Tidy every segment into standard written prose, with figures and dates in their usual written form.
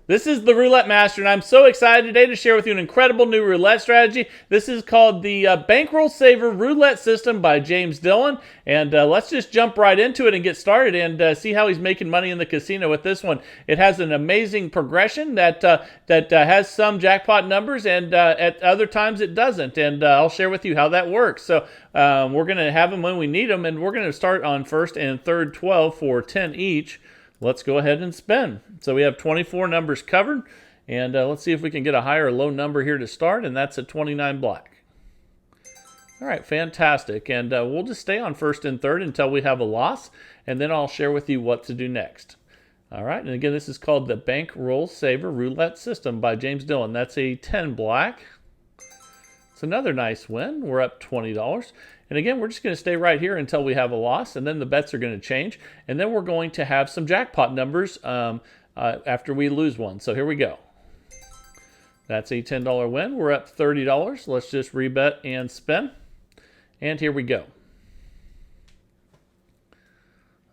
This is the Roulette Master, and I'm so excited today to share with you an incredible new roulette strategy. This is called the Bankroll Saver Roulette System by James Dillon, and let's just jump right into it and get started and see how he's making money in the casino with this one. It has an amazing progression that has some jackpot numbers, and at other times it doesn't, and I'll share with you how that works. So we're going to have them when we need them, and we're going to start on first and third 12 for 10 each. Let's go ahead and spin. So we have 24 numbers covered, and let's see if we can get a high or low number here to start, and that's a 29 black. All right, fantastic, and we'll just stay on first and third until we have a loss, and then I'll share with you what to do next. All right, and again, this is called the Bankroll Saver Roulette System by James Dillon. That's a 10 black. It's another nice win. We're up $20. And again, we're just going to stay right here until we have a loss, and then the bets are going to change. And then we're going to have some jackpot numbers after we lose one. So here we go. That's a $10 win. We're up $30. Let's just rebet and spin. And here we go.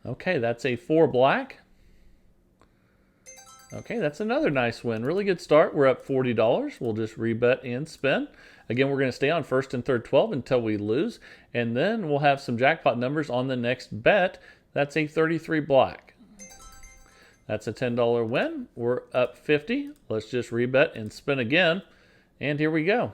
Okay, that's a 4 black. Okay, that's another nice win. Really good start. We're up $40. We'll just rebet and spin. Again, we're going to stay on first and third 12 until we lose. And then we'll have some jackpot numbers on the next bet. That's a 33 black. That's a $10 win. We're up 50. Let's just rebet and spin again. And here we go.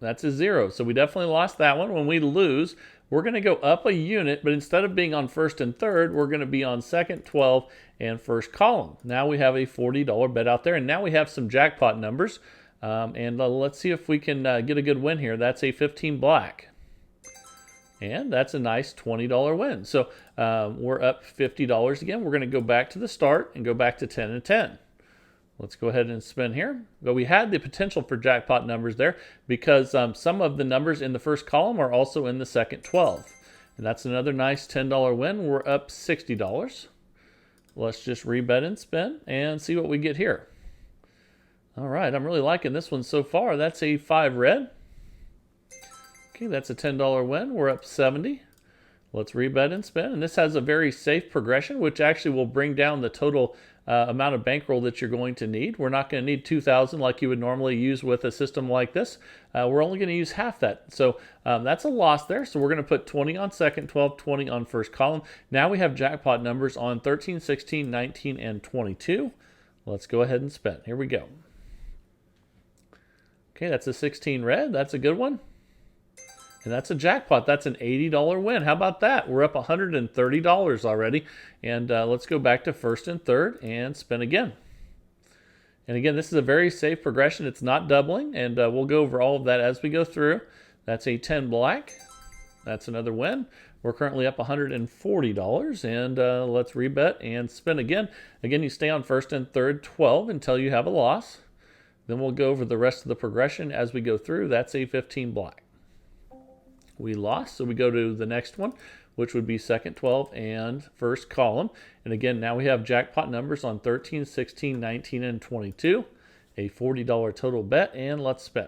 That's a 0. So we definitely lost that one. When we lose, we're going to go up a unit, but instead of being on first and third, we're going to be on second, 12, and first column. Now we have a $40 bet out there, and now we have some jackpot numbers. And let's see if we can get a good win here. That's a 15 black. And that's a nice $20 win. So we're up $50 again. We're going to go back to the start and go back to 10 and 10. Let's go ahead and spin here. But we had the potential for jackpot numbers there because some of the numbers in the first column are also in the second 12. And that's another nice $10 win. We're up $60. Let's just rebet and spin and see what we get here. All right, I'm really liking this one so far. That's a 5 red. Okay, that's a $10 win. We're up 70. Let's rebet and spin. And this has a very safe progression, which actually will bring down the total amount of bankroll that you're going to need. We're not going to need 2,000 like you would normally use with a system like this. We're only going to use half that. So that's a loss there. So we're going to put 20 on second, 12, 20 on first column. Now we have jackpot numbers on 13, 16, 19, and 22. Let's go ahead and spin. Here we go. Okay, that's a 16 red. That's a good one. And that's a jackpot. That's an $80 win. How about that? We're up $130 already. And let's go back to first and third and spin again. And again, this is a very safe progression. It's not doubling. And we'll go over all of that as we go through. That's a 10 black. That's another win. We're currently up $140. And let's rebet and spin again. Again, you stay on first and third 12 until you have a loss. Then we'll go over the rest of the progression as we go through. That's a 15 black. We lost, so we go to the next one, which would be second 12 and first column. And again, now we have jackpot numbers on 13, 16, 19, and 22. A $40 total bet, and let's spin.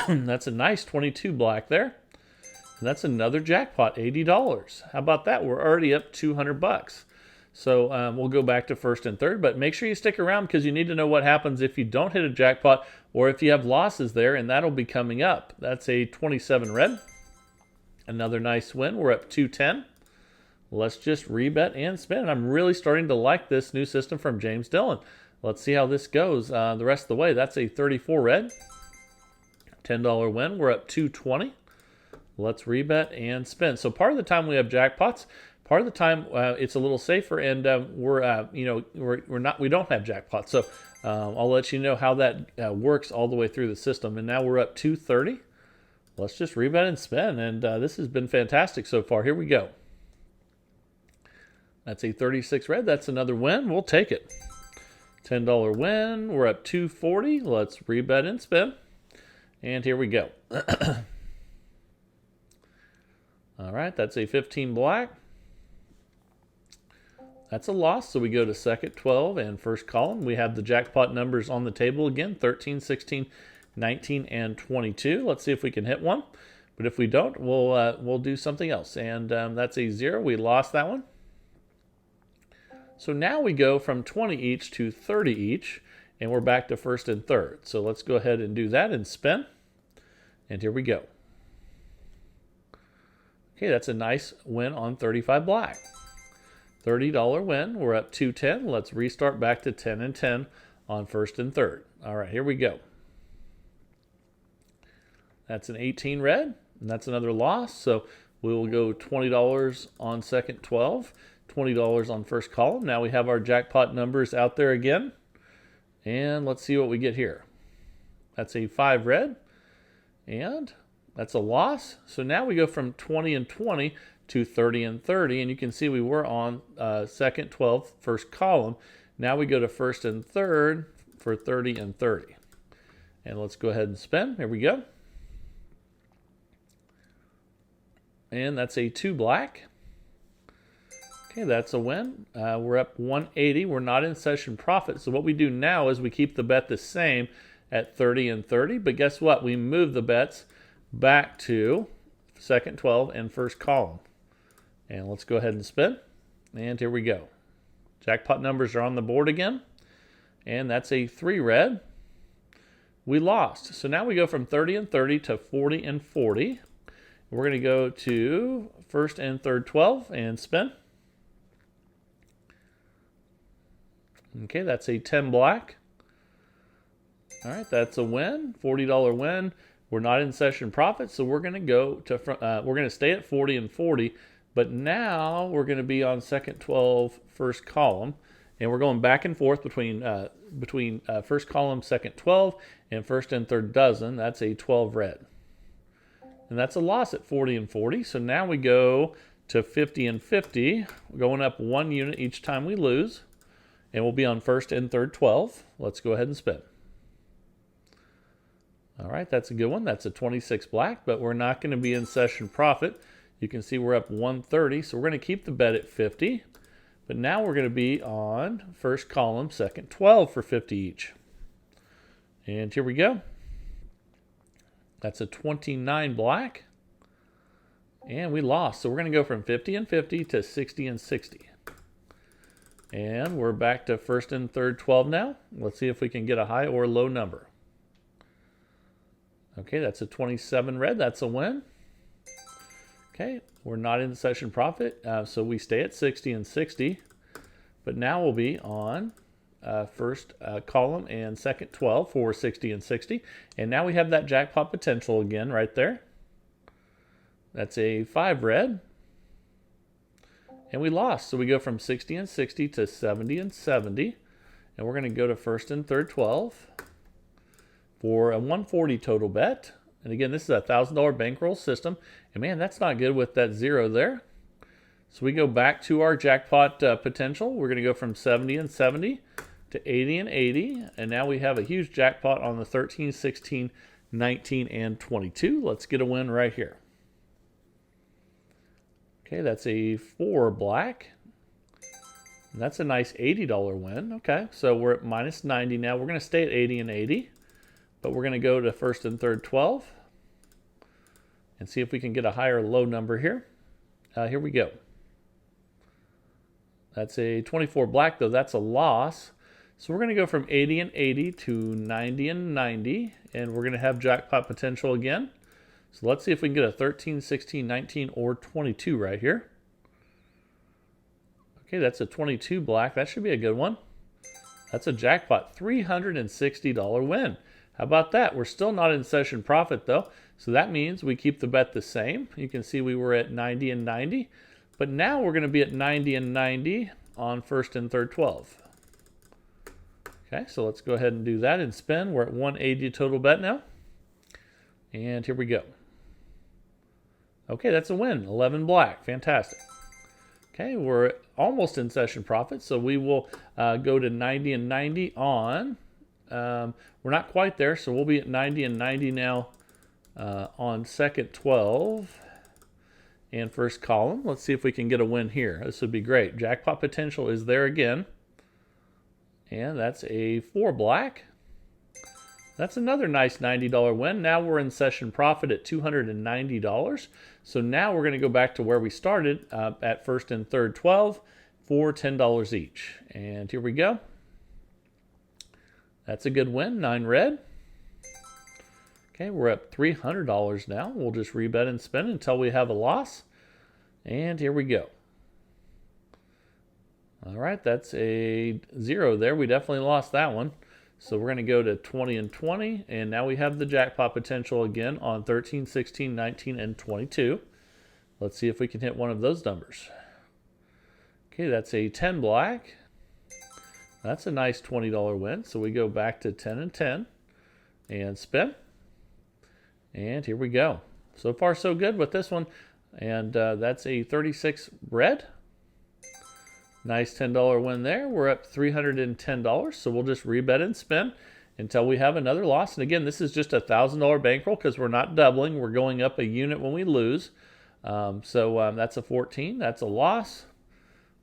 That's a nice 22 black there. And that's another jackpot, $80. How about that? We're already up 200 bucks. So we'll go back to first and third, but make sure you stick around because you need to know what happens if you don't hit a jackpot or if you have losses there, and that'll be coming up. That's a 27 red. Another nice win. We're up 210. Let's just rebet and spin. I'm really starting to like this new system from James Dillon. Let's see how this goes the rest of the way. That's a 34 red. $10 win. We're up 220. Let's rebet and spin. So part of the time we have jackpots. Part of the time it's a little safer, and we don't have jackpots. So I'll let you know how that works all the way through the system. And now we're up 230. Let's just rebet and spin, and this has been fantastic so far. Here we go. That's a 36 red. That's another win. We'll take it. $10 win. We're up 240. Let's rebet and spin, and here we go. All right, that's a 15 black. That's a loss, so we go to second 12 and first column. We have the jackpot numbers on the table again, 13, 16, 19, and 22. Let's see if we can hit one. But if we don't, we'll do something else. And that's a 0. We lost that one. So now we go from 20 each to 30 each, and we're back to first and third. So let's go ahead and do that and spin. And here we go. Okay, that's a nice win on 35 black. $30 win. We're up 210. Let's restart back to 10 and 10 on first and third. All right, here we go. That's an 18 red, and that's another loss. So we will go $20 on second 12, $20 on first column. Now we have our jackpot numbers out there again. And let's see what we get here. That's a 5 red, and that's a loss. So now we go from 20 and 20 to 30 and 30, and you can see we were on second 12, first column. Now we go to first and third for 30 and 30. And let's go ahead and spin. Here we go. And that's a 2 black. Okay, that's a win. We're up 180. We're not in session profit. So what we do now is we keep the bet the same at 30 and 30. But guess what? We move the bets back to second 12 and first column. And let's go ahead and spin. And here we go. Jackpot numbers are on the board again. And that's a 3 red. We lost. So now we go from 30 and 30 to 40 and 40. We're going to go to first and third 12 and spin. Okay, that's a 10 black. All right, that's a win, $40 win. We're not in session profit, so we're going to go to we're going to stay at 40 and 40, but now we're going to be on second 12, first column, and we're going back and forth between first column, second 12, and first and third dozen. That's a 12 red. And that's a loss at 40 and 40. So now we go to 50 and 50. We're going up 1 unit each time we lose. And we'll be on first and third 12. Let's go ahead and spin. All right, that's a good one. That's a 26 black, but we're not going to be in session profit. You can see we're up 130. So we're going to keep the bet at 50. But now we're going to be on first column, second 12 for 50 each. And here we go. That's a 29 black. And we lost. So we're going to go from 50 and 50 to 60 and 60. And we're back to first and third 12 now. Let's see if we can get a high or low number. Okay, that's a 27 red. That's a win. Okay, we're not in the session profit, so we stay at 60 and 60. But now we'll be on first column and second 12 for 60 and 60. And now we have that jackpot potential again right there. That's a 5 red. And we lost. So we go from 60 and 60 to 70 and 70. And we're going to go to first and third 12 for a 140 total bet. And again, this is a $1,000 bankroll system. And man, that's not good with that 0 there. So we go back to our jackpot potential. We're going to go from 70 and 70 to 80 and 80. And now we have a huge jackpot on the 13, 16, 19, and 22. Let's get a win right here. Okay, that's a 4 black. And that's a nice $80 win. Okay, so we're at minus 90 now. We're going to stay at 80 and 80. But we're going to go to first and third 12. And see if we can get a higher low number here. Here we go. That's a 24 black, though. That's a loss. So we're going to go from 80 and 80 to 90 and 90. And we're going to have jackpot potential again. So let's see if we can get a 13, 16, 19, or 22 right here. Okay, that's a 22 black. That should be a good one. That's a jackpot, $360 win. How about that? We're still not in session profit, though. So that means we keep the bet the same. You can see we were at 90 and 90. But now we're going to be at 90 and 90 on first and third 12. Okay, so let's go ahead and do that and spin. We're at 180 total bet now. And here we go. Okay, that's a win. 11 black. Fantastic. Okay, we're almost in session profit, so we will go to 90 and 90 on. We're not quite there, so we'll be at 90 and 90 now on second 12 and first column. Let's see if we can get a win here. This would be great. Jackpot potential is there again. And that's a 4 black. That's another nice $90 win. Now we're in session profit at $290. So now we're going to go back to where we started at first and third 12 for $10 each. And here we go. That's a good win, 9 red. Okay, we're up $300 now. We'll just rebet and spin until we have a loss. And here we go. All right, that's a 0 there. We definitely lost that one. So we're going to go to 20 and 20, and now we have the jackpot potential again on 13, 16, 19, and 22. Let's see if we can hit one of those numbers. Okay, that's a 10 black. That's a nice $20 win. So we go back to 10 and 10 and spin. And here we go. So far, so good with this one. And that's a 36 red. Nice $10 win there. We're up $310. So we'll just rebet and spin until we have another loss. And again, this is just a $1,000 bankroll because we're not doubling. We're going up a unit when we lose. So that's a 14. That's a loss.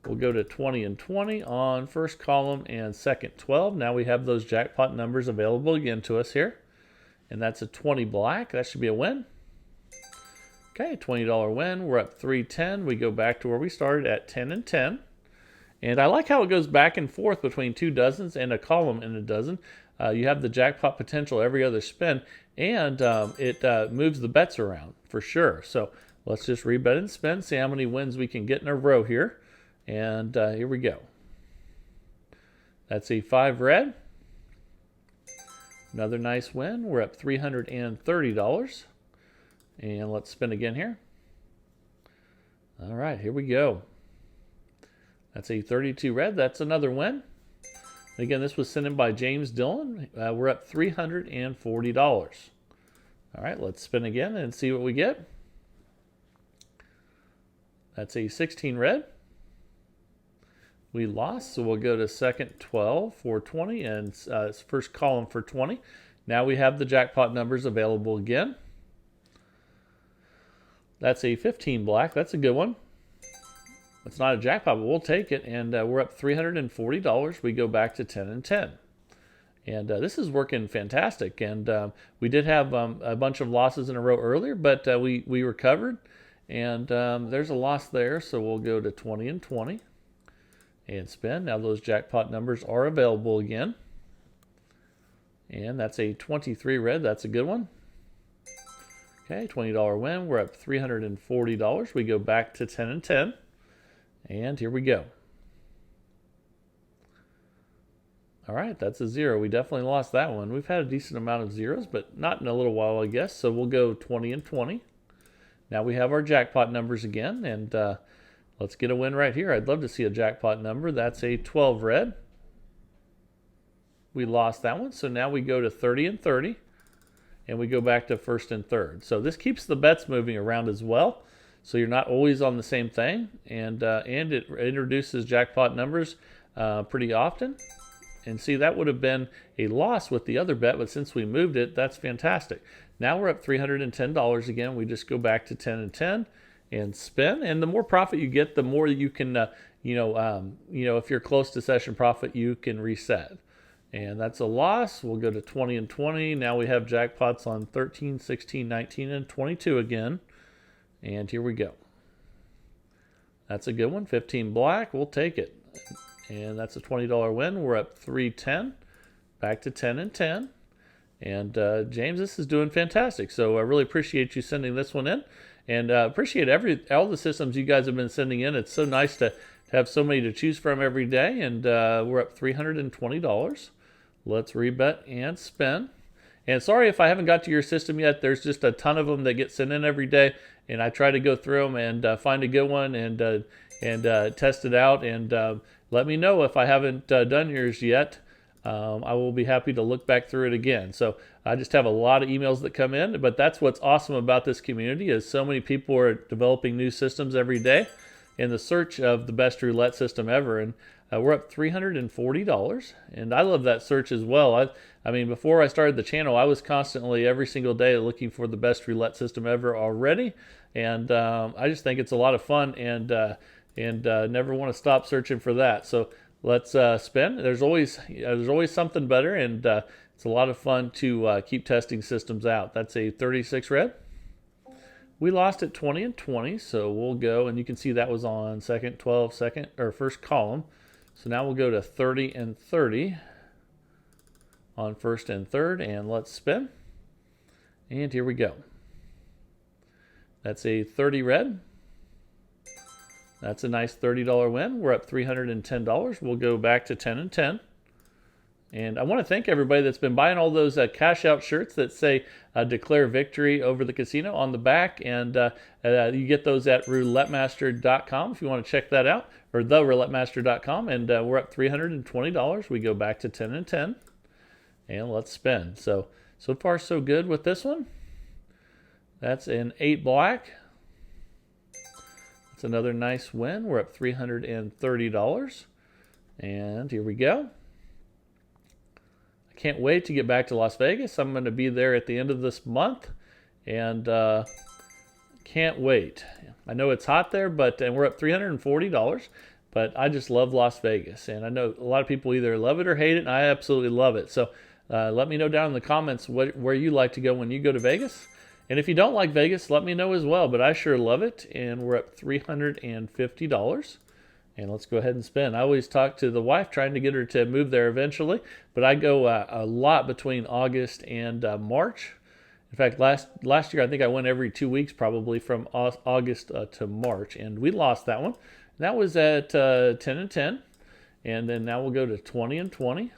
We'll go to 20 and 20 on first column and second 12. Now we have those jackpot numbers available again to us here. And that's a 20 black. That should be a win. Okay, $20 win. We're up $310. We go back to where we started at 10 and 10. And I like how it goes back and forth between 2 dozens and a column in a dozen. You have the jackpot potential every other spin, and it moves the bets around for sure. So let's just rebet and spin, see how many wins we can get in a row here. And here we go. That's a 5 red. Another nice win. We're up $330. And let's spin again here. All right, here we go. That's a 32 red. That's another win. Again, this was sent in by James Dillon. We're up $340. All right, let's spin again and see what we get. That's a 16 red. We lost, so we'll go to second 12 for 20 and first column for 20. Now we have the jackpot numbers available again. That's a 15 black. That's a good one. It's not a jackpot, but we'll take it. And we're up $340. We go back to 10 and 10. And this is working fantastic. And we did have a bunch of losses in a row earlier, but we recovered. And there's a loss there, so we'll go to 20 and 20 and spin. Now those jackpot numbers are available again. And that's a 23 red. That's a good one. Okay, $20 win. We're up $340. We go back to 10 and 10. And here we go. All right, that's a 0. We definitely lost that one. We've had a decent amount of zeros, but not in a little while, I guess. So we'll go 20 and 20. Now we have our jackpot numbers again, and let's get a win right here. I'd love to see a jackpot number. That's a 12 red. We lost that one, so now we go to 30 and 30, and we go back to first and third. So this keeps the bets moving around as well, so you're not always on the same thing, and it introduces jackpot numbers pretty often. And see, that would have been a loss with the other bet, but since we moved it, that's fantastic. Now we're up $310 again. We just go back to 10 and 10 and spin. And the more profit you get, the more you can, if you're close to session profit, you can reset. And that's a loss. We'll go to 20 and 20. Now we have jackpots on 13, 16, 19, and 22 again. And here we go. That's a good one. 15 black. We'll take it. And that's a $20 win. We're up $310. Back to 10 and 10. And James, this is doing fantastic. So I really appreciate you sending this one in. And appreciate all the systems you guys have been sending in. It's so nice to have so many to choose from every day. And we're up $320. Let's rebet and spin. And sorry if I haven't got to your system yet. There's just a ton of them that get sent in every day. And I try to go through them and find a good one and test it out. And let me know if I haven't done yours yet. I will be happy to look back through it again. So I just have a lot of emails that come in, but that's what's awesome about this community is so many people are developing new systems every day in the search of the best roulette system ever. And we're up $340, and I love that search as well. I mean, before I started the channel, I was constantly every single day looking for the best roulette system ever already, and I just think it's a lot of fun and never want to stop searching for that. So let's spin. There's always something better, and It's a lot of fun to keep testing systems out. That's a 36 red. We lost at 20 and 20, so we'll go, and you can see that was on second, 12, second, or first column. So now we'll go to 30 and 30 on first and third, and let's spin. And here we go. That's a 30 red. That's a nice $30 win. We're up $310. We'll go back to 10 and 10. And I want to thank everybody that's been buying all those cash out shirts that say declare victory over the casino on the back. And you get those at roulettemaster.com if you want to check that out, or theroulettemaster.com. And we're up $320. We go back to 10 and 10. And let's spin. So far so good with this one. That's an 8 black. That's another nice win. We're up $330. And here we go. I can't wait to get back to Las Vegas. I'm going to be there at the end of this month, and can't wait. I know it's hot there, and we're up $340, but I just love Las Vegas, and I know a lot of people either love it or hate it, and I absolutely love it. So let me know down in the comments where you like to go when you go to Vegas. And if you don't like Vegas, let me know as well, but I sure love it, and we're up $350. And let's go ahead and spin. I always talk to the wife trying to get her to move there eventually, but I go a lot between August and March. In fact, last year I think I went every 2 weeks probably from August to March, and we lost that one. That was at 10 and 10, and then now we'll go to 20 and 20,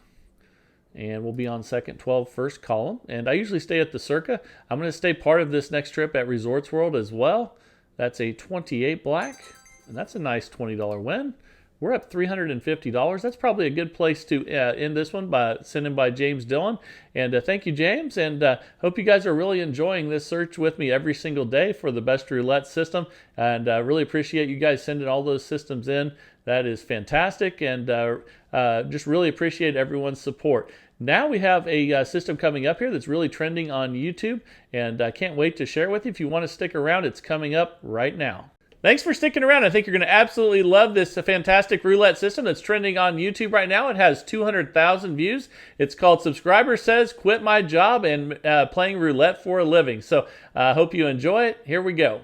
and we'll be on second, 12, first column. And I usually stay at the Circa. I'm going to stay part of this next trip at Resorts World as well. That's a 28 black. And that's a nice $20 win. We're up $350. That's probably a good place to end this one sent in by James Dillon. And thank you, James. And hope you guys are really enjoying this search with me every single day for the best roulette system. And really appreciate you guys sending all those systems in. That is fantastic. And just really appreciate everyone's support. Now we have a system coming up here that's really trending on YouTube. And I can't wait to share it with you. If you want to stick around, it's coming up right now. Thanks for sticking around. I think you're going to absolutely love this fantastic roulette system that's trending on YouTube right now. It has 200,000 views. It's called Subscriber Says Quit My Job and Playing Roulette for a Living. So I hope you enjoy it. Here we go.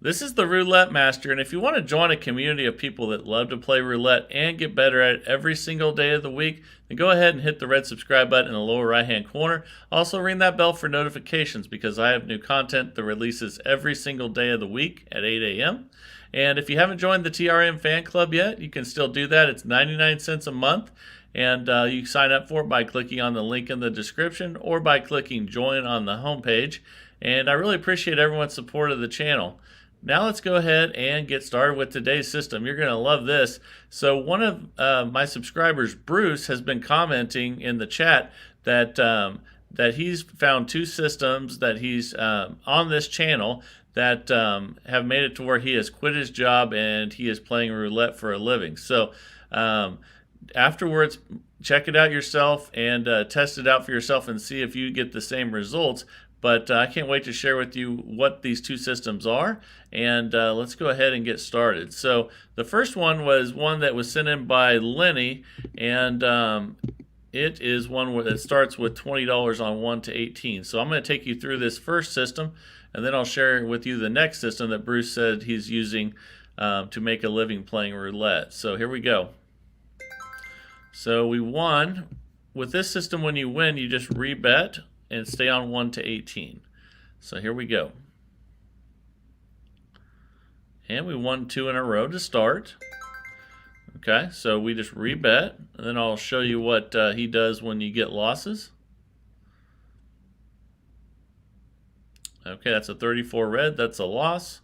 This is the Roulette Master, and if you want to join a community of people that love to play roulette and get better at it every single day of the week, then go ahead and hit the red subscribe button in the lower right-hand corner. Also ring that bell for notifications because I have new content that releases every single day of the week at 8 a.m. And if you haven't joined the TRM fan club yet, you can still do that. It's 99 cents a month, and you sign up for it by clicking on the link in the description or by clicking join on the homepage. And I really appreciate everyone's support of the channel. Now let's go ahead and get started with today's system. You're going to love this. So one of my subscribers, Bruce, has been commenting in the chat that that he's found two systems that he's on this channel that have made it to where he has quit his job and he is playing roulette for a living. So afterwards, check it out yourself and test it out for yourself and see if you get the same results. But I can't wait to share with you what these two systems are. And let's go ahead and get started. So the first one was one that was sent in by Lenny. And it is one that starts with $20 on 1 to 18. So I'm going to take you through this first system. And then I'll share with you the next system that Bruce said he's using to make a living playing roulette. So here we go. So we won. With this system, when you win, you just rebet and stay on 1 to 18. So here we go. And we won 2 in a row to start. Okay, so we just rebet, and then I'll show you what he does when you get losses. Okay, that's a 34 red, that's a loss.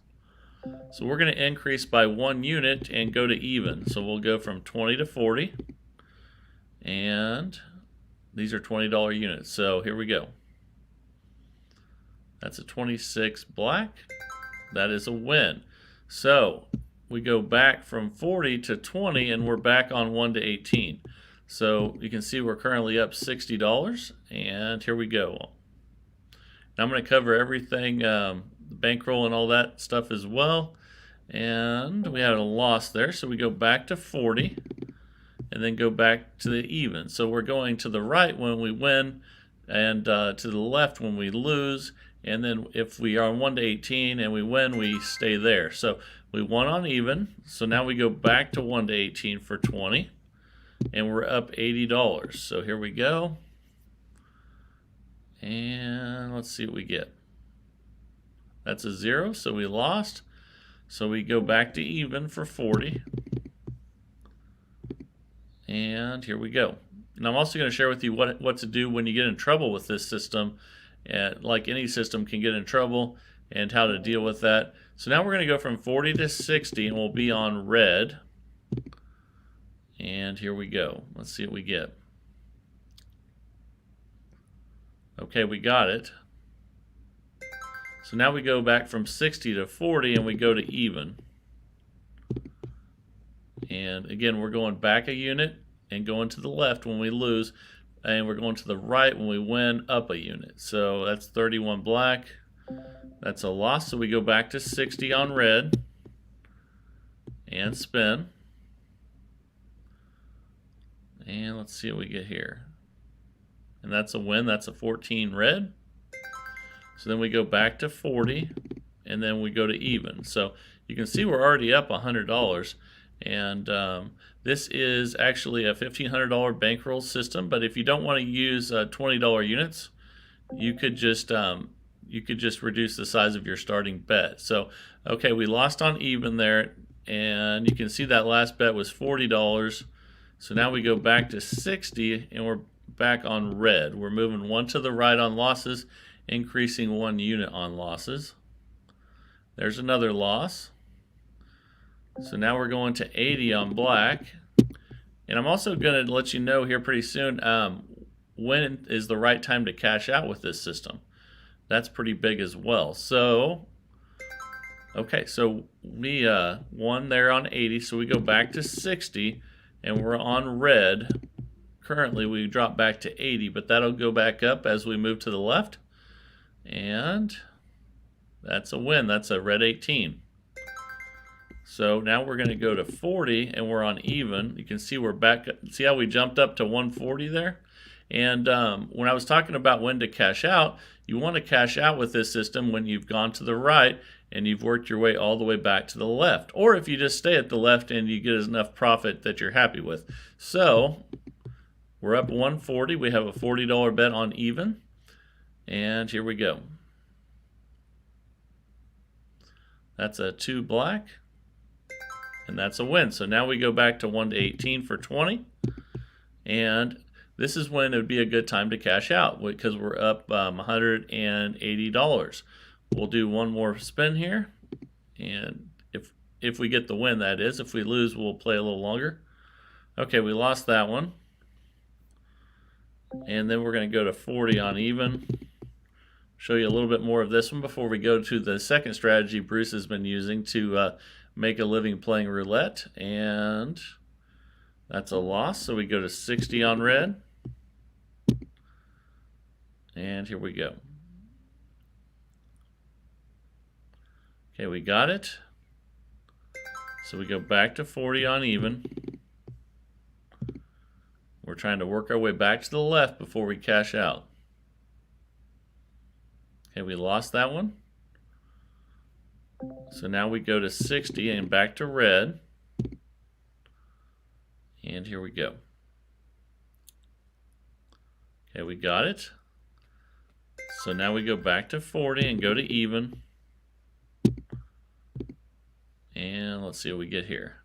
So we're going to increase by 1 unit and go to even. So we'll go from 20 to 40. And these are $20 units. So here we go. That's a 26 black. That is a win. So we go back from 40 to 20 and we're back on 1 to 18. So you can see we're currently up $60. And here we go. Now I'm going to cover everything, the bankroll and all that stuff as well. And we had a loss there, so we go back to 40 and then go back to the even. So we're going to the right when we win and to the left when we lose. And then if we are on 1 to 18 and we win, we stay there. So we won on even. So now we go back to 1 to 18 for 20. And we're up $80. So here we go. And let's see what we get. That's a 0, so we lost. So we go back to even for 40. And here we go. And I'm also going to share with you what to do when you get in trouble with this system. Like any system can get in trouble, and how to deal with that. So now we're going to go from 40 to 60, and we'll be on red. And here we go. Let's see what we get. Okay, we got it. So now we go back from 60 to 40 and we go to even. And again, we're going back a unit and going to the left when we lose, and we're going to the right when we win, up a unit. So that's 31 black. That's a loss, so we go back to 60 on red and spin. And let's see what we get here. And that's a win. That's a 14 red. So then we go back to 40 and then we go to even. So you can see we're already up $100. And this is actually a $1,500 bankroll system. But if you don't want to use $20 units, you could just reduce the size of your starting bet. So okay, we lost on even there, and you can see that last bet was $40. So now we go back to 60 and we're back on red. We're moving 1 to the right on losses, increasing 1 unit on losses. There's another loss. So now we're going to 80 on black. And I'm also going to let you know here pretty soon when is the right time to cash out with this system. That's pretty big as well. So, okay, so we won there on 80, so we go back to 60. And we're on red. Currently we drop back to 80, but that'll go back up as we move to the left. And that's a win. That's a red 18. So now we're going to go to 40 and we're on even. You can see we're back. See how we jumped up to 140 there? And when I was talking about when to cash out, you want to cash out with this system when you've gone to the right and you've worked your way all the way back to the left. Or if you just stay at the left and you get enough profit that you're happy with. So we're up 140. We have a $40 bet on even. And here we go. That's a 2 black. And that's a win. So now we go back to 1 to 18 for 20. And this is when it would be a good time to cash out because we're up $180. We'll do one more spin here, and if we get the win, that is. If we lose, we'll play a little longer. Okay, we lost that one. And then we're going to go to 40 on even. Show you a little bit more of this one before we go to the second strategy Bruce has been using to make a living playing roulette. And that's a loss, so we go to 60 on red. And here we go. Okay, we got it. So we go back to 40 on even. We're trying to work our way back to the left before we cash out. Okay, we lost that one. So now we go to 60 and back to red. And here we go. Okay, we got it. So now we go back to 40 and go to even. And let's see what we get here.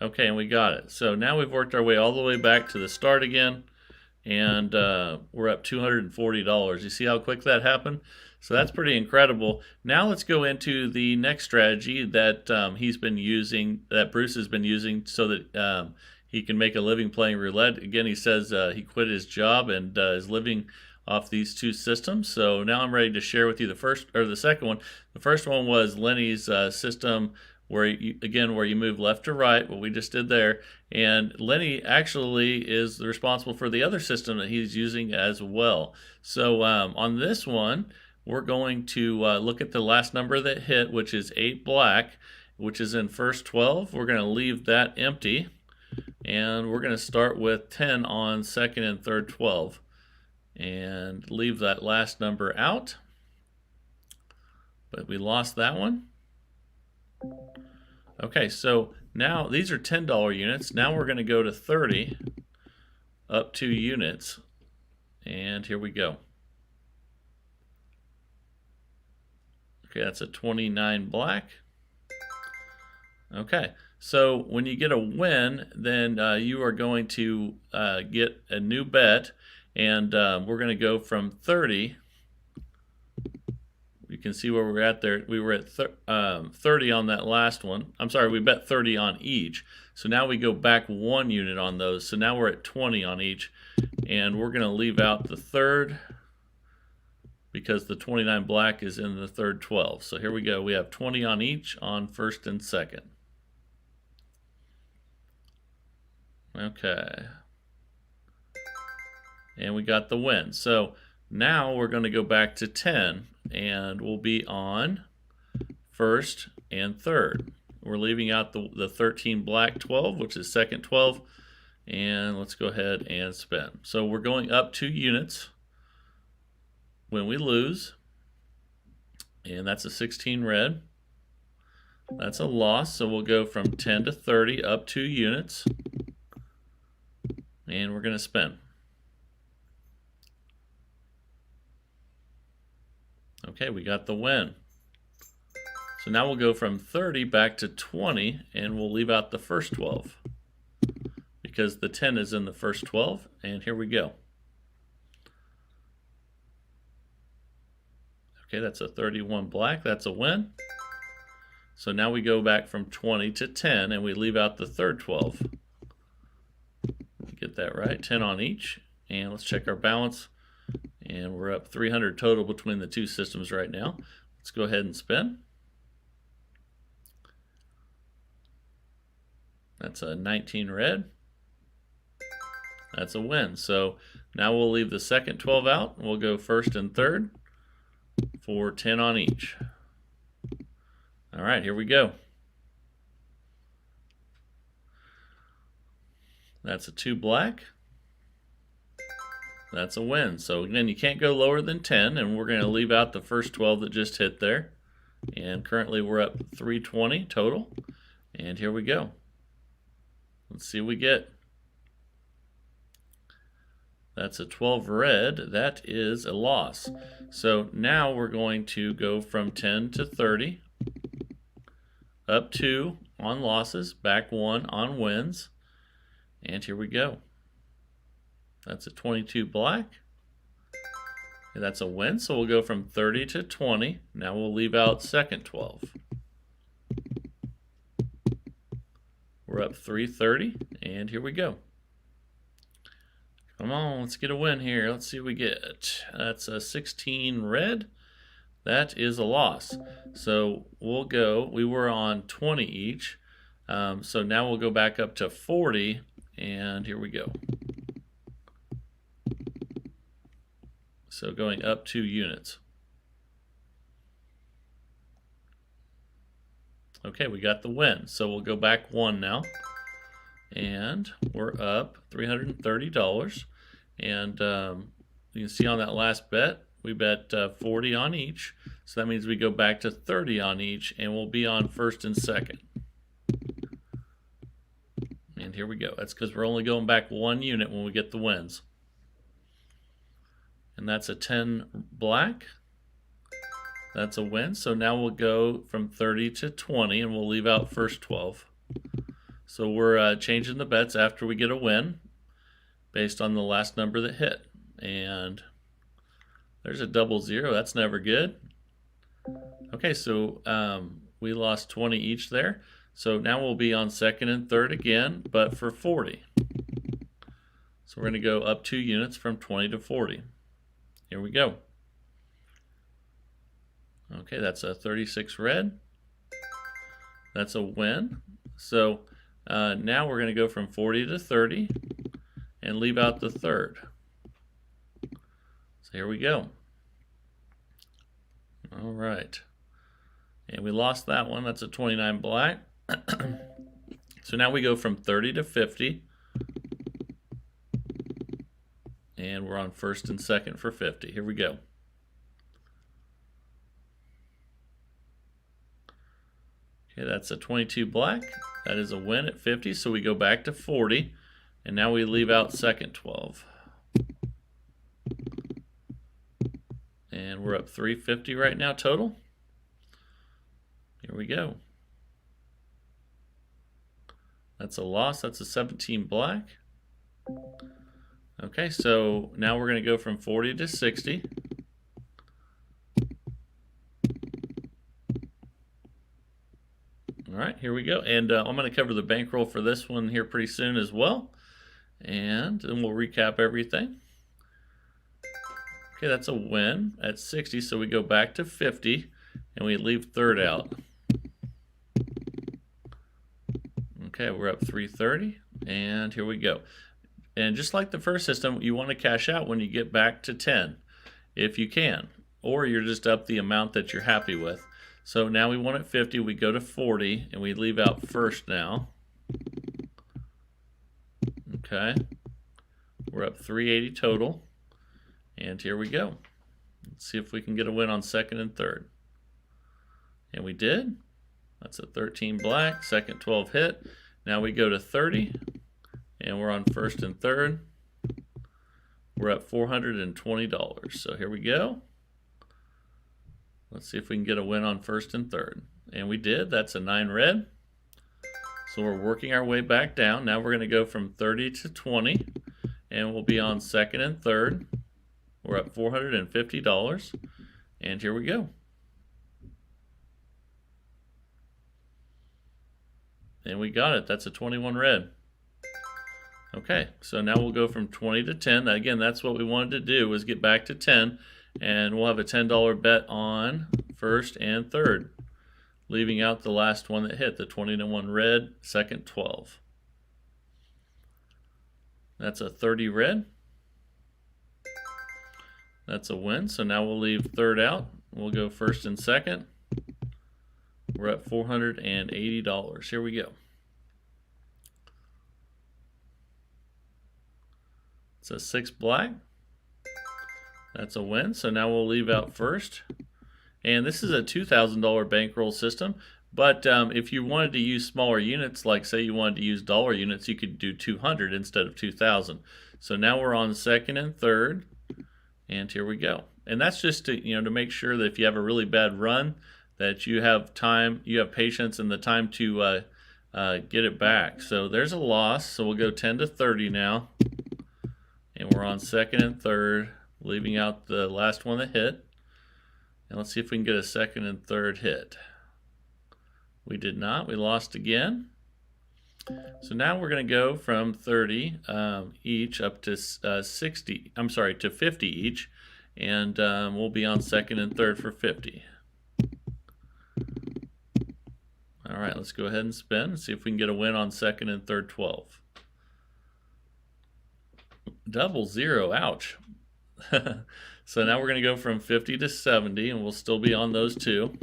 Okay, and we got it. So now we've worked our way all the way back to the start again, and we're up $240. You see how quick that happened? So that's pretty incredible. Now let's go into the next strategy that he's been using, that Bruce has been using, so that he can make a living playing roulette. Again, he says he quit his job and is living off these two systems. So now I'm ready to share with you the second one. The first one was Lenny's system, where you move left to right, what we just did there. And Lenny actually is responsible for the other system that he's using as well. So on this one, we're going to look at the last number that hit, which is 8 black, which is in first 12. We're going to leave that empty, and we're going to start with 10 on second and third 12, and leave that last number out. But we lost that one. Okay, so now these are $10 units. Now we're going to go to 30, up 2 units, and here we go. Okay, that's a 29 black. Okay, so when you get a win, then you are going to get a new bet, and we're going to go from 30. You can see where we're at there. We were at 30 on that last one. I'm sorry, we bet 30 on each. So now we go back 1 unit on those. So now we're at 20 on each, and we're going to leave out the third because the 29 black is in the third 12. So here we go. We have 20 on each on first and second. Okay. And we got the win. So now we're going to go back to 10, and we'll be on first and third. We're leaving out the 13 black 12, which is second 12, and let's go ahead and spin. So we're going up 2 units when we lose, and that's a 16 red. That's a loss, so we'll go from 10 to 30, up 2 units, and we're going to spin. Okay, we got the win. So now we'll go from 30 back to 20, and we'll leave out the first 12 because the 10 is in the first 12, and here we go. Okay, that's a 31 black. That's a win. So now we go back from 20 to 10, and we leave out the third 12. Get that right, 10 on each, and let's check our balance. And we're up 300 total between the two systems right now. Let's go ahead and spin. That's a 19 red. That's a win. So now we'll leave the second 12 out. We'll go first and third for 10 on each. All right, here we go. That's a 2 black. That's a win. So again, you can't go lower than 10, and we're going to leave out the first 12 that just hit there. And currently we're up 320 total. And here we go. Let's see what we get. That's a 12 red. That is a loss. So now we're going to go from 10 to 30, up 2 on losses, back 1 on wins. And here we go. That's a 22 black. And that's a win, so we'll go from 30 to 20. Now we'll leave out second 12. We're up 330, and here we go. Come on, let's get a win here. Let's see what we get. That's a 16 red. That is a loss. So we'll go, we were on 20 each. So now we'll go back up to 40, and here we go. So going up 2 units. Okay, we got the win. So we'll go back 1 now. And we're up $330. And you can see on that last bet, we bet 40 on each. So that means we go back to 30 on each, and we'll be on first and second. And here we go. That's because we're only going back 1 unit when we get the wins. And that's a 10 black. That's a win. So now we'll go from 30 to 20, and we'll leave out first 12. So we're changing the bets after we get a win based on the last number that hit. And there's a 00. That's never good. Okay, so we lost 20 each there. So now we'll be on second and third again, but for 40. So we're going to go up 2 units from 20 to 40. Here we go. Okay, that's a 36 red. That's a win. So now we're going to go from 40 to 30 and leave out the third. So here we go. All right. And we lost that one. That's a 29 black. So now we go from 30 to 50. And we're on first and second for 50. Here we go. Okay, that's a 22 black. That is a win at 50, so we go back to 40. And now we leave out second 12. And we're up 350 right now total. Here we go. That's a loss. That's a 17 black. Okay, so now we're going to go from 40 to 60. All right, here we go. And I'm going to cover the bankroll for this one here pretty soon as well. And then we'll recap everything. Okay, that's a win at 60, so we go back to 50, and we leave third out. Okay, we're up 330, and here we go. And just like the first system, you want to cash out when you get back to 10, if you can, or you're just up the amount that you're happy with. So now we won at 50, we go to 40, and we leave out first now. Okay, we're up 380 total, and here we go. Let's see if we can get a win on second and third. And we did. That's a 13 black, second 12 hit. Now we go to 30, and we're on first and third. We're at $420. So here we go. Let's see if we can get a win on first and third. And we did. That's a 9 red. So we're working our way back down. Now we're going to go from 30 to 20, and we'll be on second and third. We're at $450, and here we go. And we got it. That's a 21 red. Okay, so now we'll go from 20 to 10. Again, that's what we wanted to do, was get back to 10, and we'll have a $10 bet on first and third, leaving out the last one that hit, the 21 red, second 12. That's a 30 red. That's a win, so now we'll leave third out. We'll go first and second. We're at $480. Here we go. It's a 6 black. That's a win, so now we'll leave out first. And this is a $2,000 bankroll system, but if you wanted to use smaller units, like say you wanted to use dollar units, you could do 200 instead of 2,000. So now we're on second and third. And here we go. And that's just to, to make sure that if you have a really bad run, that you have time, you have patience and the time to get it back. So there's a loss. So we'll go 10 to 30 now. And we're on second and third, leaving out the last one that hit. And let's see if we can get a second and third hit. We did not. We lost again. So now we're going to go from 30 each up to 50 each, and we'll be on second and third for 50. All right, let's go ahead and spin and see if we can get a win on second and third 12. Double zero, ouch. So now we're going to go from 50 to 70, and we'll still be on those two.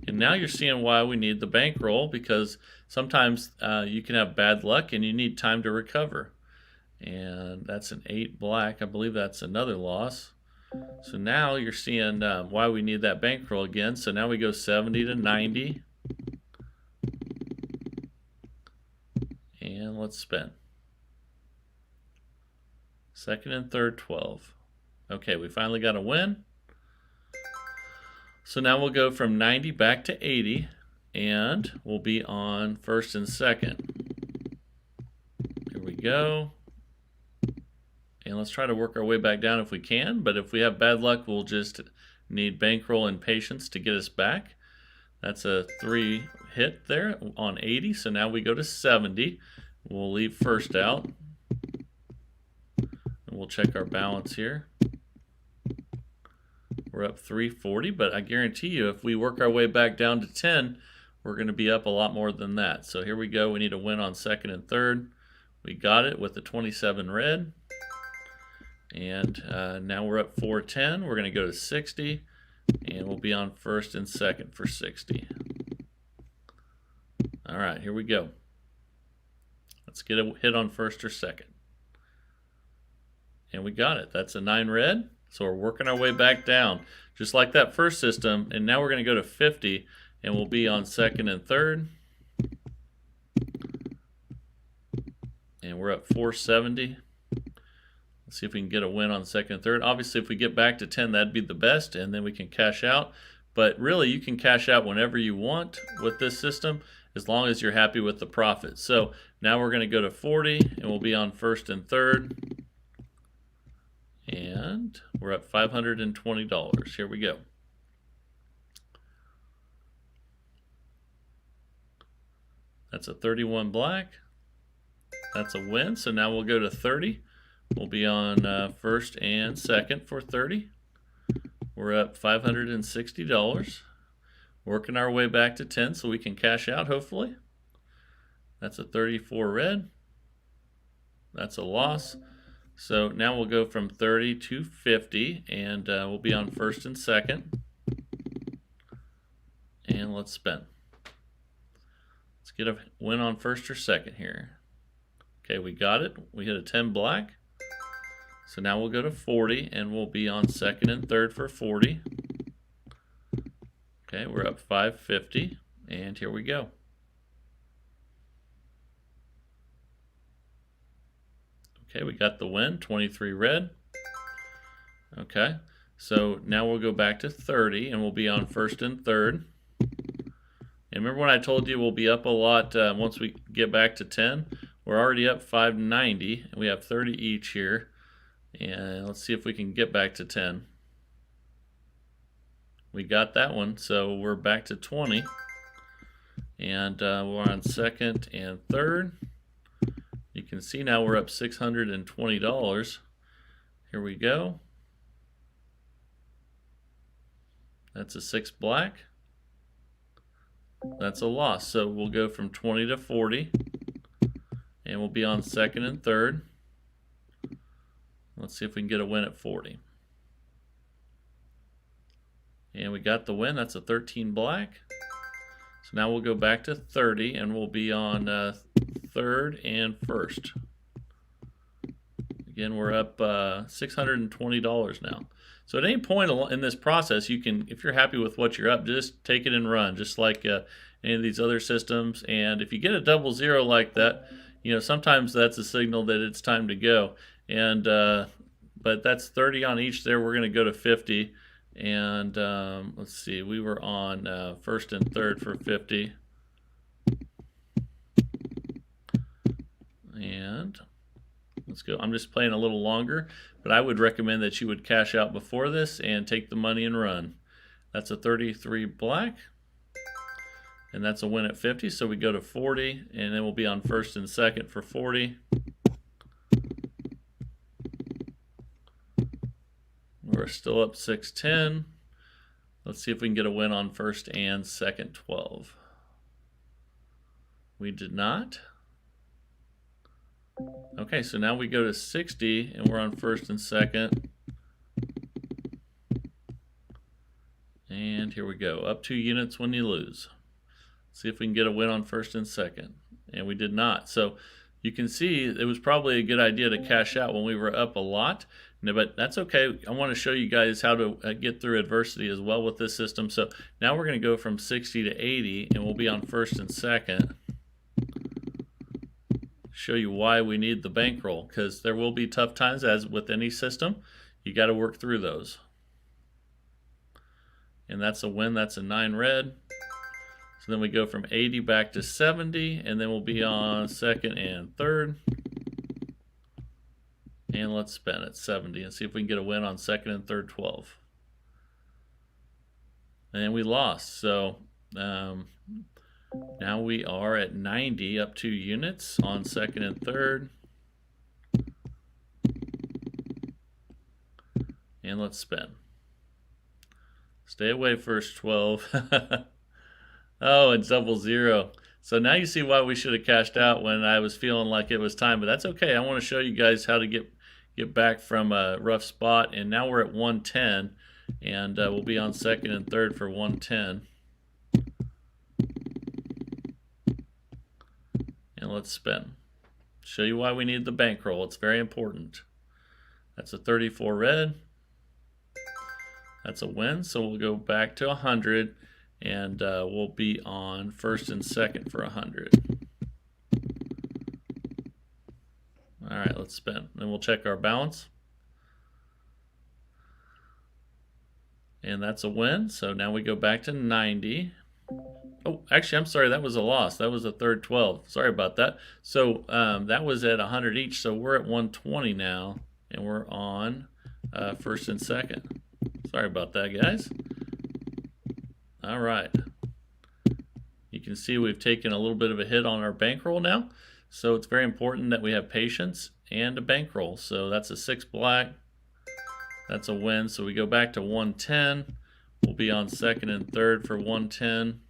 And now you're seeing why we need the bankroll, because sometimes you can have bad luck and you need time to recover. And that's an 8 black. I believe that's another loss. So now you're seeing why we need that bankroll again. So now we go 70 to 90. And let's spin. Second and third 12. Okay, we finally got a win. So now we'll go from 90 back to 80, and we'll be on first and second. Here we go. And let's try to work our way back down if we can, but if we have bad luck, we'll just need bankroll and patience to get us back. That's a 3 hit there on 80, so now we go to 70. We'll leave first out. And we'll check our balance here. We're up 340, but I guarantee you if we work our way back down to 10, we're going to be up a lot more than that. So here we go. We need a win on second and third. We got it with the 27 red. And now we're up 410. We're going to go to 60. And we'll be on first and second for 60. All right, here we go. Let's get a hit on first or second. And we got it. That's a 9 red. So we're working our way back down, just like that first system. And now we're going to go to 50, and we'll be on second and third. And we're up 470. Let's see if we can get a win on second and third. Obviously, if we get back to 10, that'd be the best, and then we can cash out. But really, you can cash out whenever you want with this system, as long as you're happy with the profit. So now we're going to go to 40, and we'll be on first and third. And we're at $520. Here we go. That's a 31 black. That's a win. So now we'll go to 30. We'll be on first and second for 30. We're up $560. Working our way back to 10 so we can cash out, hopefully. That's a 34 red. That's a loss. So now we'll go from 30 to 50, and we'll be on first and second. And let's spin. Let's get a win on first or second here. Okay, we got it. We hit a 10 black. So now we'll go to 40, and we'll be on second and third for 40. Okay, we're up 550, and here we go. Okay, we got the win, 23 red. Okay, so now we'll go back to 30, and we'll be on first and third. And remember when I told you we'll be up a lot once we get back to 10? We're already up 590, and we have 30 each here. And let's see if we can get back to 10. We got that one, so we're back to 20. And we're on second and third. You can see now we're up $620. Here we go. That's a 6 black. That's a loss. So we'll go from 20 to 40. And we'll be on second and third. Let's see if we can get a win at 40. And we got the win. That's a 13 black. So now we'll go back to 30, and we'll be on third and first. Again, we're up $620 now. So at any point in this process, you can, if you're happy with what you're up, just take it and run, just like any of these other systems. And if you get a double zero like that, you know, sometimes that's a signal that it's time to go. And but that's 30 on each there. We're going to go to 50. And let's see, we were on first and third for 50. And let's go. I'm just playing a little longer, but I would recommend that you would cash out before this and take the money and run. That's a 33 black. And that's a win at 50. So we go to 40, and then we'll be on first and second for 40. We're still up 610. Let's see if we can get a win on first and second 12. We did not. Okay, so now we go to 60, and we're on first and second. And here we go. Up 2 units when you lose. See if we can get a win on first and second. And we did not. So you can see it was probably a good idea to cash out when we were up a lot. But that's okay. I want to show you guys how to get through adversity as well with this system. So now we're going to go from 60 to 80, and we'll be on first and second. Show you why we need the bankroll, because there will be tough times, as with any system. You got to work through those. And that's a win. That's a 9 red. So then we go from 80 back to 70, and then we'll be on second and third. And let's spin at 70 and see if we can get a win on second and third 12. And we lost. So now we are at 90, up 2 units on second and third. And let's spin. Stay away first 12. Oh, and double zero. So now you see why we should have cashed out when I was feeling like it was time. But that's okay. I want to show you guys how to get back from a rough spot. And now we're at 110. and we'll be on second and third for 110. And let's spin. Show you why we need the bankroll. It's very important. That's a 34 red. That's a win, so we'll go back to 100, and we'll be on first and second for 100. All right, let's spin. Then we'll check our balance. And that's a win, so now we go back to 90. Oh, actually, I'm sorry, that was a loss. That was a third 12. Sorry about that. So that was at 100 each, so we're at 120 now, and we're on first and second. Sorry about that, guys. All right. You can see we've taken a little bit of a hit on our bankroll now, so it's very important that we have patience and a bankroll. So that's a 6 black. That's a win, so we go back to 110. We'll be on second and third for 110.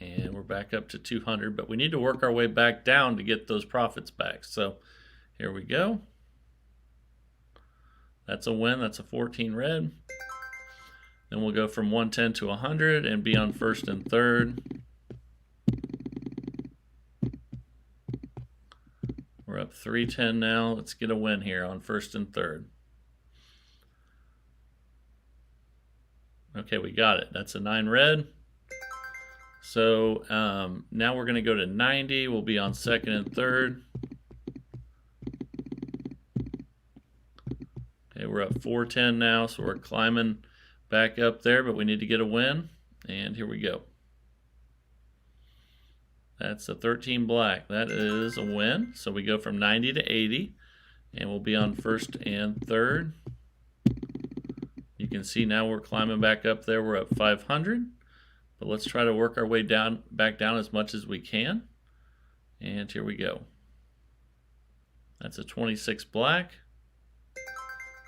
And we're back up to 200, but we need to work our way back down to get those profits back. So here we go. That's a win, that's a 14 red. Then we'll go from 110 to 100 and be on first and third. We're up 310 now. Let's get a win here on first and third. Okay, we got it. That's a 9 red. So now we're going to go to 90. We'll be on second and third. Okay, we're up 410 now, so we're climbing back up there, but we need to get a win. And here we go. That's a 13 black. That is a win. So we go from 90 to 80, and we'll be on first and third. You can see now we're climbing back up there. We're up 500, but let's try to work our way down, back down as much as we can. And here we go. That's a 26 black.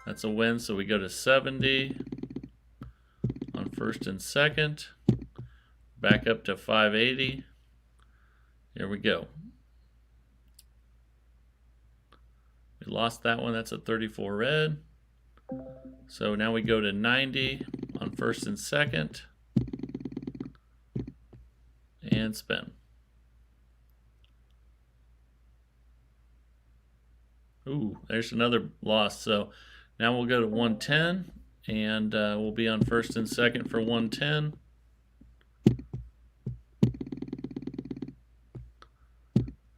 That's a win, so we go to 70 on first and second. Back up to 580. Here we go. We lost that one. That's a 34 red. So now we go to 90 on first and second. And spin. Ooh, there's another loss. So now we'll go to 110, and we'll be on first and second for 110.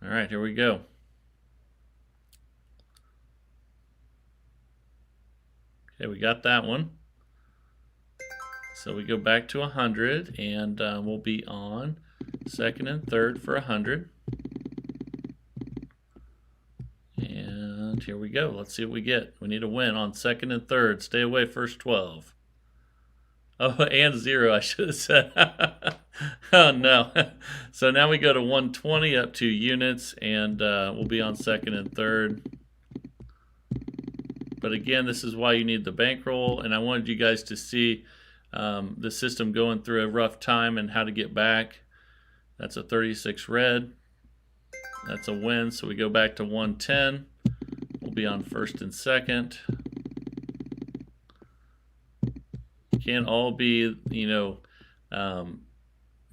All right, here we go. Okay, we got that one. So we go back to 100, and we'll be on second and third for 100. And here we go. Let's see what we get. We need a win on second and third. Stay away first 12. Oh, and 0, I should have said. Oh, no. So now we go to 120 up 2 units, and we'll be on second and third. But again, this is why you need the bankroll, and I wanted you guys to see the system going through a rough time and how to get back. That's a 36 red. That's a win, so we go back to 110. We'll be on first and second. Can't all be, you know,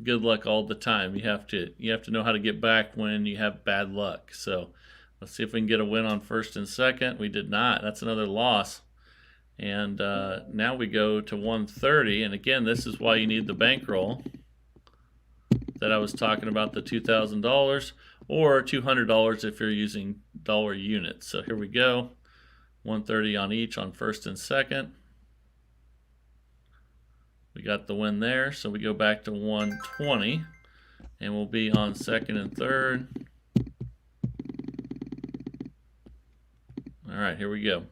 good luck all the time. You have to know how to get back when you have bad luck. So let's see if we can get a win on first and second. We did not. That's another loss. And now we go to 130. And again, this is why you need the bankroll that I was talking about, the $2,000 or $200 if you're using dollar units. So here we go. 130 on each on first and second. We got the win there, so we go back to 120, and we'll be on second and third. All right, here we go.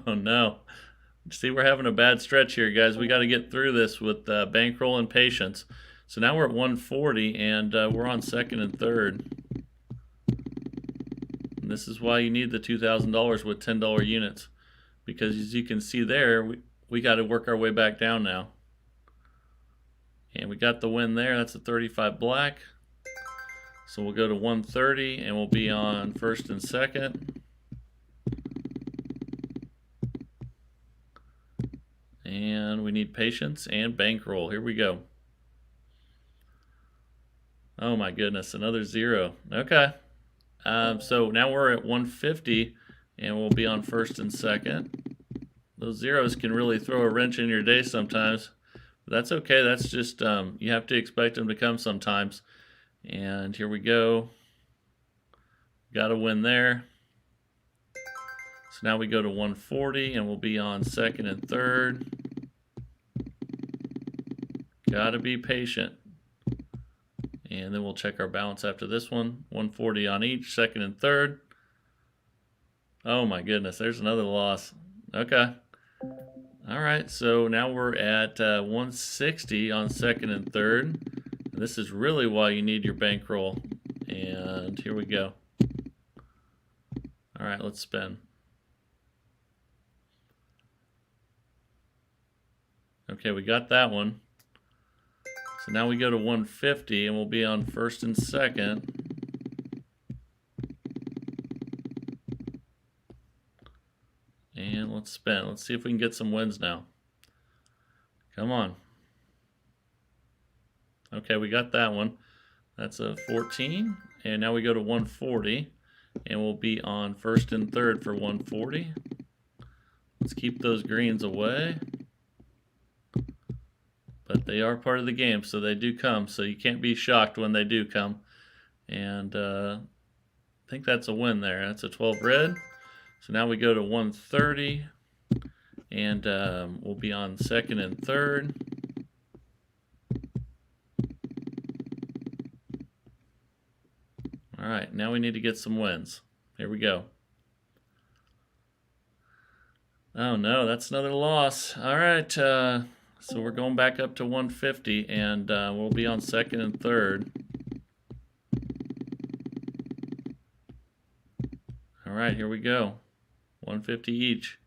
Oh no. See, we're having a bad stretch here, guys. We got to get through this with bankroll and patience. So now we're at 140, and we're on second and third. And this is why you need the $2,000 with $10 units. Because as you can see there, we got to work our way back down now. And we got the win there. That's a 35 black. So we'll go to 130 and we'll be on first and second. And we need patience and bankroll. Here we go. Oh my goodness, another 0. Okay. So now we're at 150 and we'll be on first and second. Those zeros can really throw a wrench in your day sometimes. But that's okay. That's just, you have to expect them to come sometimes. And here we go. Got a win there. So now we go to 140 and we'll be on second and third. Gotta be patient. And then we'll check our balance after this one. 140 on each, second and third. Oh my goodness, there's another loss. Okay. All right, so now we're at 160 on second and third. And this is really why you need your bankroll. And here we go. All right, let's spin. Okay, we got that one. So now we go to 150 and we'll be on first and second. And let's spin. Let's see if we can get some wins now. Come on. Okay, we got that one. That's a 14. And now we go to 140 and we'll be on first and third for 140. Let's keep those greens away. But they are part of the game, so they do come. So you can't be shocked when they do come. And I think that's a win there. That's a 12 red. So now we go to 130. And we'll be on second and third. All right, now we need to get some wins. Here we go. Oh no, that's another loss. All right. So we're going back up to 150 and we'll be on second and third. All right, here we go. 150 each.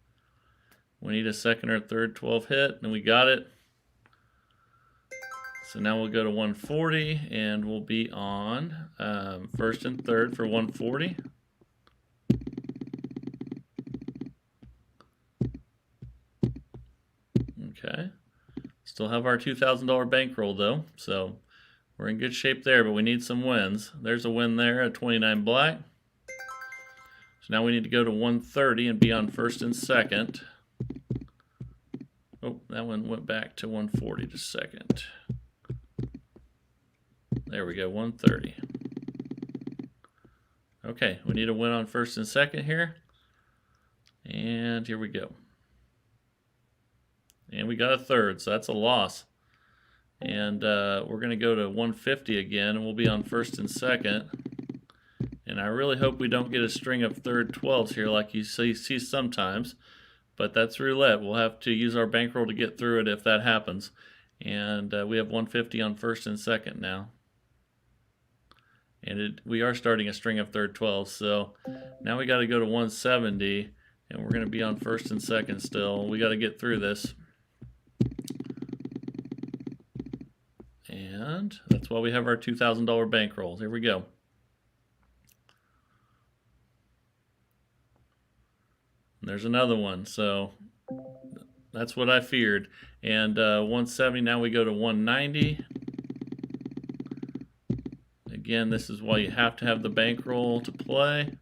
We need a second or third 12 hit and we got it. So now we'll go to 140 and we'll be on first and third for 140. Okay. Still have our $2,000 bankroll though, so we're in good shape there, but we need some wins. There's a win there at 29 black. So now we need to go to 130 and be on first and second. Oh, that one went back to 140 to second. There we go, 130. Okay, we need a win on first and second here. And here we go. And we got a third, so that's a loss. And we're going to go to 150 again, and we'll be on first and second. And I really hope we don't get a string of third 12s here like you see sometimes. But that's roulette. We'll have to use our bankroll to get through it if that happens. And we have 150 on first and second now. And we are starting a string of third 12s. So now we got to go to 170, and we're going to be on first and second still. We got to get through this. And that's why we have our $2,000 bankrolls. Here we go. And there's another one. So that's what I feared. And 170, now we go to 190. Again, this is why you have to have the bankroll to play,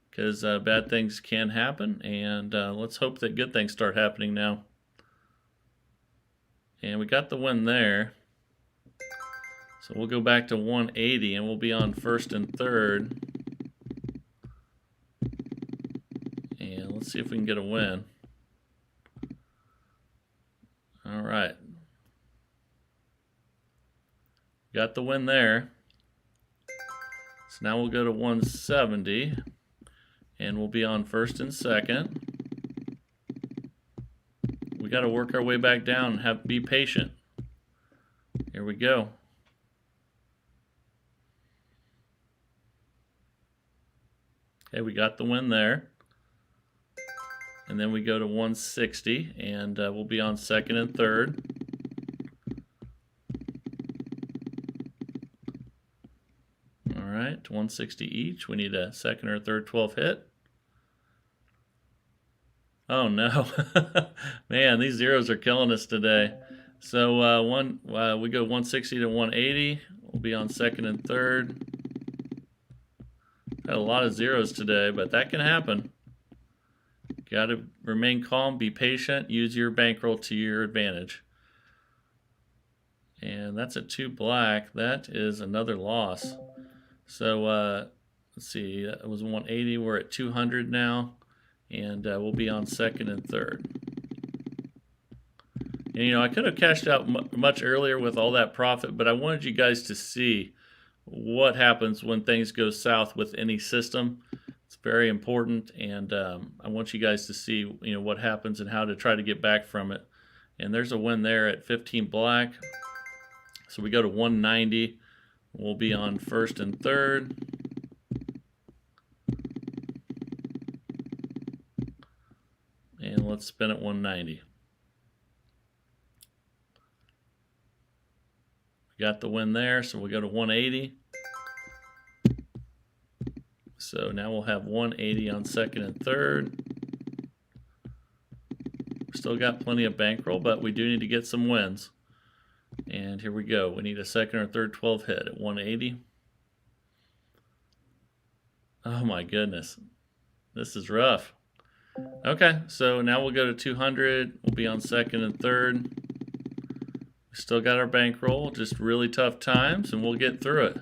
because bad things can happen. And let's hope that good things start happening now. And we got the win there. So we'll go back to 180 and we'll be on first and third. And let's see if we can get a win. All right. Got the win there. So now we'll go to 170 and we'll be on first and second. We got to work our way back down and be patient. Here we go. Okay, we got the win there. And then we go to 160 and we'll be on second and third. second, 160 each. We need a second or third 12 hit. Oh no, man, these zeros are killing us today. So we go 160 to 180. We'll be on second and third. Had a lot of zeros today, but that can happen. Got to remain calm, be patient, use your bankroll to your advantage. And that's a 2 black. That is another loss. So let's see, it was 180. We're at 200 now, and we'll be on second and third. And, you know, I could have cashed out much earlier with all that profit, but I wanted you guys to see what happens when things go south with any system. It's very important, and I want you guys to see, you know, what happens and how to try to get back from it. And there's a win there at 15 black. So we go to 190. We'll be on first and third. And let's spin at 190. We got the win there, so we'll go to 180. So now we'll have 180 on second and third. Still got plenty of bankroll, but we do need to get some wins. And here we go. We need a second or third 12 hit at 180. Oh my goodness. This is rough. Okay, so now we'll go to 200. We'll be on second and third. We still got our bankroll, just really tough times, and we'll get through it.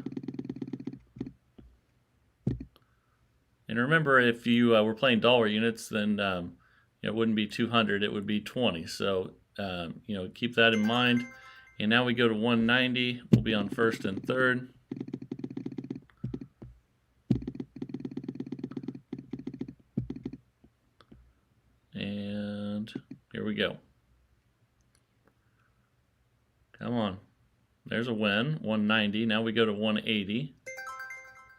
And remember, if you were playing dollar units, then it wouldn't be 200, it would be 20. So, you know, keep that in mind. And now we go to 190. We'll be on first and third. And here we go. Come on. There's a win, 190. Now we go to 180.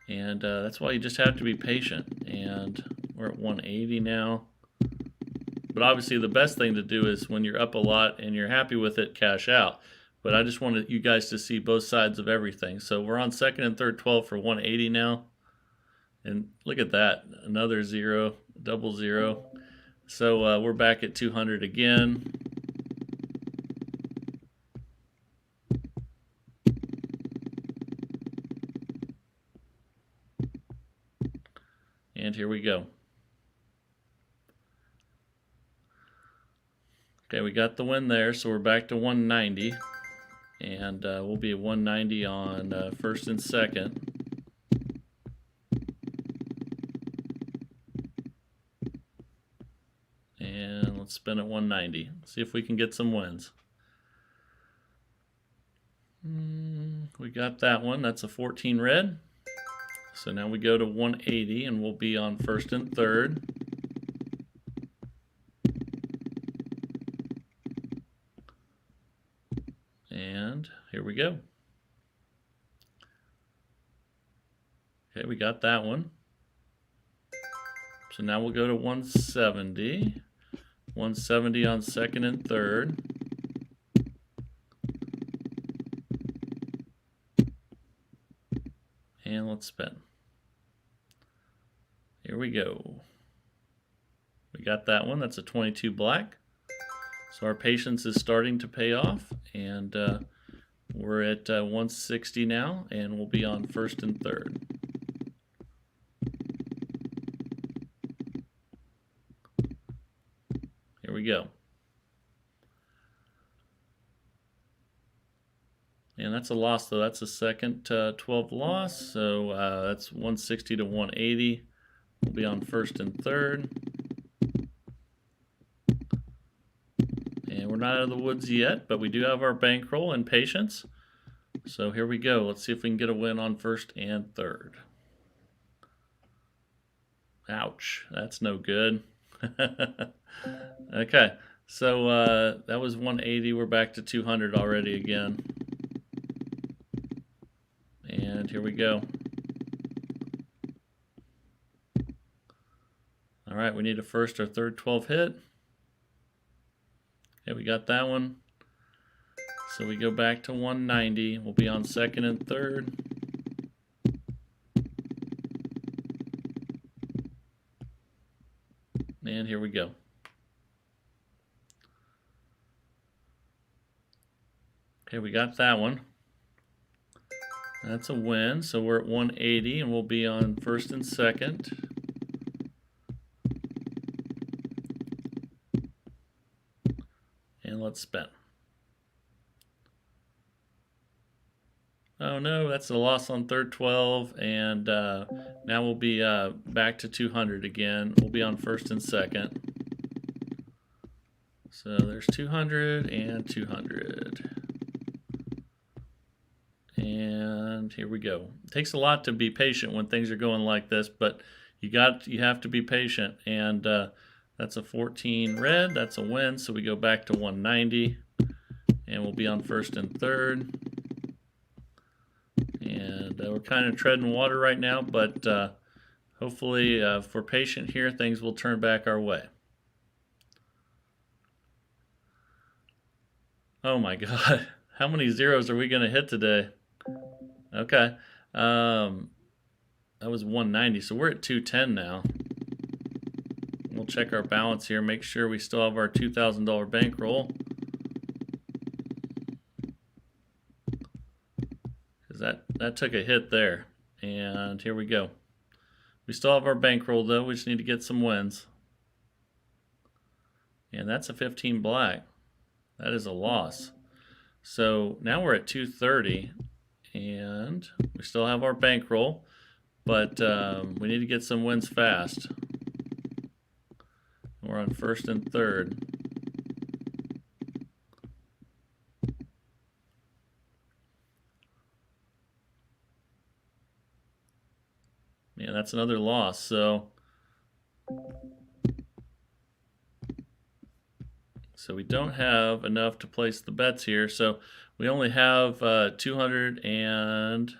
And that's why you just have to be patient. And we're at 180 now. But obviously the best thing to do is when you're up a lot and you're happy with it, cash out. But I just wanted you guys to see both sides of everything. So we're on second and third 12 for 180 now. And look at that, another zero, double zero. So we're back at 200 again. And here we go. Okay, we got the win there, so we're back to 190. And we'll be at 190 on first and second. And let's spin at 190. See if we can get some wins. We got that one. That's a 14 red. So now we go to 180 and we'll be on first and third. And here we go. Okay, we got that one. So now we'll go to 170. 170 on second and third. And let's spin. Here we go. We got that one. That's a 22 black. So our patience is starting to pay off, and we're at 160 now, and we'll be on first and third. Here we go. And that's a loss, though. That's a second 12 loss, so that's 160 to 180. We'll be on first and third. And we're not out of the woods yet, but we do have our bankroll and patience. So here we go. Let's see if we can get a win on first and third. Ouch, that's no good. Okay, so that was 180. We're back to 200 already again. And here we go. All right, we need a first or third 12 hit. Okay, we got that one. So we go back to 190. We'll be on second and third. And here we go. Okay, we got that one. That's a win, so we're at 180 and we'll be on first and second. And let's spin. Oh no, that's a loss on third 12, and now we'll be back to 200 again. We'll be on first and second. So there's 200 and 200. And here we go. It takes a lot to be patient when things are going like this, but you have to be patient. And that's a 14 red. That's a win. So we go back to 190, and we'll be on first and third. And we're kind of treading water right now, but hopefully if we're patient here, things will turn back our way. Oh my God, how many zeros are we going to hit today? Okay, that was 190, so we're at 210 now. We'll check our balance here, make sure we still have our $2,000 bankroll. Because that took a hit there. And here we go. We still have our bankroll though, we just need to get some wins. And that's a 15 black. That is a loss. So now we're at 230. And we still have our bankroll, but we need to get some wins fast. We're on first and third. Yeah, that's another loss. So we don't have enough to place the bets here. So we only have 200, and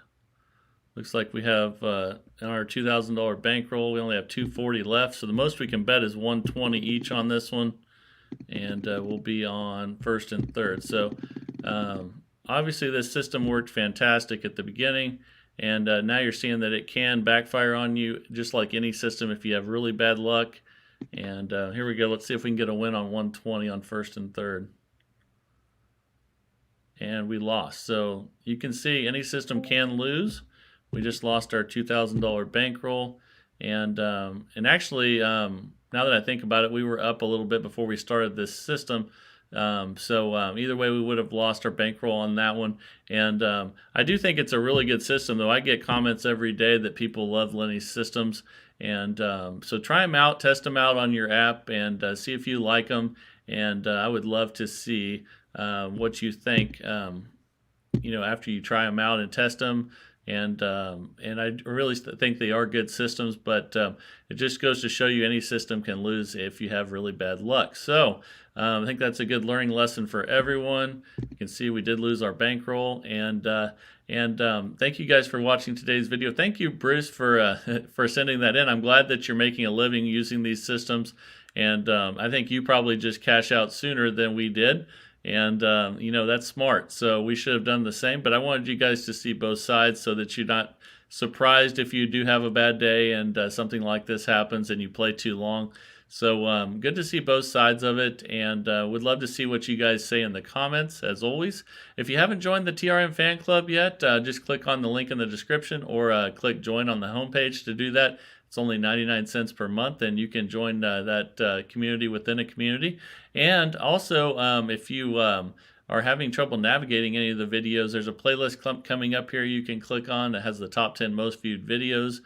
looks like we have in our $2,000 bankroll, we only have 240 left. So the most we can bet is 120 each on this one, and we'll be on first and third. So obviously this system worked fantastic at the beginning, and now you're seeing that it can backfire on you just like any system if you have really bad luck. And here we go. Let's see if we can get a win on 120 on first and third. And we lost. So you can see any system can lose. We just lost our $2,000 bankroll. And actually, now that I think about it, we were up a little bit before we started this system. So either way, we would have lost our bankroll on that one. And I do think it's a really good system, though. I get comments every day that people love Lenny's systems. And so try them out, test them out on your app, and see if you like them. And I would love to see what you think, after you try them out and test them. And I really think they are good systems, but it just goes to show you any system can lose if you have really bad luck. So I think that's a good learning lesson for everyone. You can see we did lose our bankroll, and thank you guys for watching today's video. Thank you, Bruce, for sending that in. I'm glad that you're making a living using these systems, and I think you probably just cash out sooner than we did. And, that's smart. So we should have done the same. But I wanted you guys to see both sides so that you're not surprised if you do have a bad day and something like this happens and you play too long. So good to see both sides of it. And would love to see what you guys say in the comments, as always. If you haven't joined the TRM fan club yet, just click on the link in the description or click join on the homepage to do that. It's only 99 cents per month, and you can join that community within a community. And also, if you are having trouble navigating any of the videos, there's a playlist coming up here you can click on that has the top 10 most viewed videos.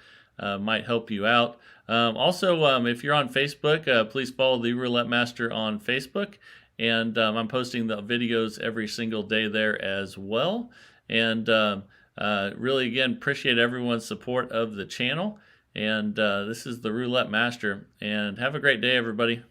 Might help you out. Also, if you're on Facebook, please follow the Roulette Master on Facebook. And I'm posting the videos every single day there as well. And really, again, appreciate everyone's support of the channel. And this is the Roulette Master. And have a great day, everybody.